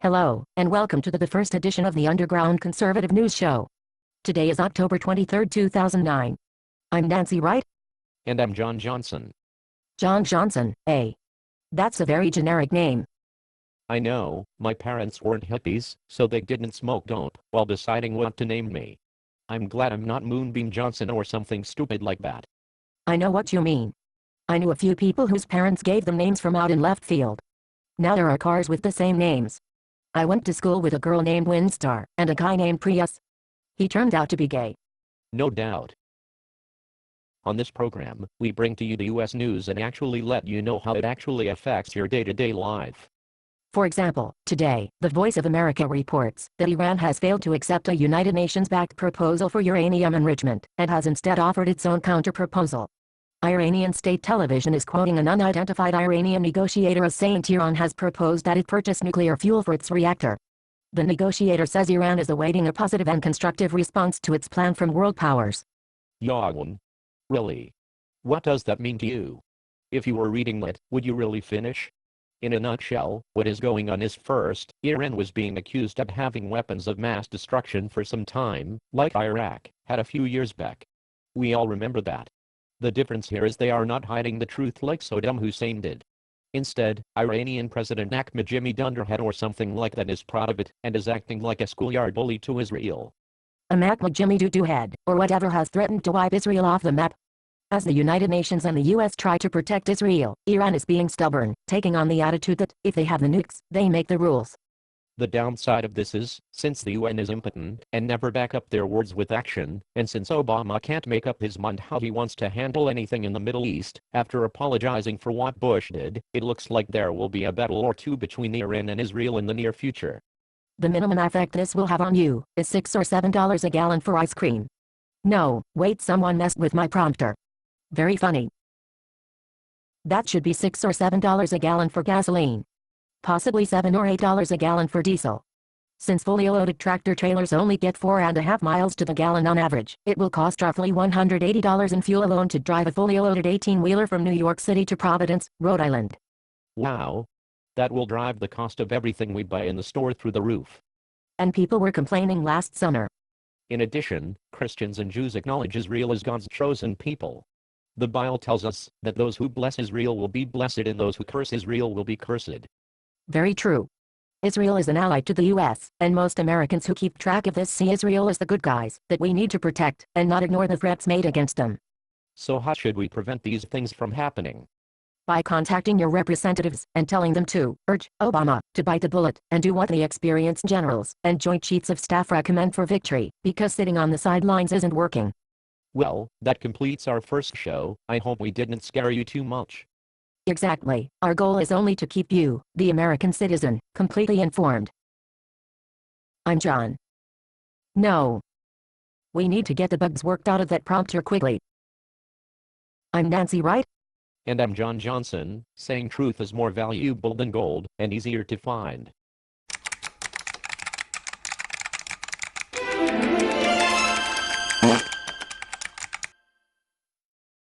Hello, and welcome to the first edition of the Underground Conservative News Show. Today is October 23, 2009. I'm Nancy Wright. And I'm John Johnson. John Johnson, eh? That's a very generic name. I know, my parents weren't hippies, so they didn't smoke dope while deciding what to name me. I'm glad I'm not Moonbeam Johnson or something stupid like that. I know what you mean. I knew a few people whose parents gave them names from out in left field. Now there are cars with the same names. I went to school with a girl named Windstar and a guy named Prius. He turned out to be gay. No doubt. On this program, we bring to you the US news and actually let you know how it actually affects your day-to-day life. For example, today, the Voice of America reports that Iran has failed to accept a United Nations-backed proposal for uranium enrichment and has instead offered its own counter-proposal. Iranian state television is quoting an unidentified Iranian negotiator as saying Tehran has proposed that it purchase nuclear fuel for its reactor. The negotiator says Iran is awaiting a positive and constructive response to its plan from world powers. Yawn. Really? What does that mean to you? If you were reading it, would you really finish? In a nutshell, what is going on is first, Iran was being accused of having weapons of mass destruction for some time, like Iraq had a few years back. We all remember that. The difference here is they are not hiding the truth like Saddam Hussein did. Instead, Iranian President Ahmadinejad Dunderhead or something like that is proud of it and is acting like a schoolyard bully to Israel. Ahmadinejad, or whatever, has threatened to wipe Israel off the map. As the United Nations and the US try to protect Israel, Iran is being stubborn, taking on the attitude that, if they have the nukes, they make the rules. The downside of this is, since the UN is impotent and never back up their words with action, and since Obama can't make up his mind how he wants to handle anything in the Middle East, after apologizing for what Bush did, it looks like there will be a battle or two between Iran and Israel in the near future. The minimum effect this will have on you is $6 or $7 a gallon for ice cream. No, wait, someone messed with my prompter. Very funny. That should be $6 or $7 a gallon for gasoline. Possibly $7 or $8 a gallon for diesel. Since fully loaded tractor trailers only get 4.5 miles to the gallon on average, it will cost roughly $180 in fuel alone to drive a fully loaded 18-wheeler from New York City to Providence, Rhode Island. Wow. That will drive the cost of everything we buy in the store through the roof. And people were complaining last summer. In addition, Christians and Jews acknowledge Israel as God's chosen people. The Bible tells us that those who bless Israel will be blessed and those who curse Israel will be cursed. Very true. Israel is an ally to the US, and most Americans who keep track of this see Israel as the good guys that we need to protect, and not ignore the threats made against them. So how should we prevent these things from happening? By contacting your representatives and telling them to urge Obama to bite the bullet and do what the experienced generals and Joint Chiefs of Staff recommend for victory, because sitting on the sidelines isn't working. Well, that completes our first show. I hope we didn't scare you too much. Exactly. Our goal is only to keep you, the American citizen, completely informed. I'm John. No. We need to get the bugs worked out of that prompter quickly. I'm Nancy Wright. And I'm John Johnson, saying truth is more valuable than gold and easier to find.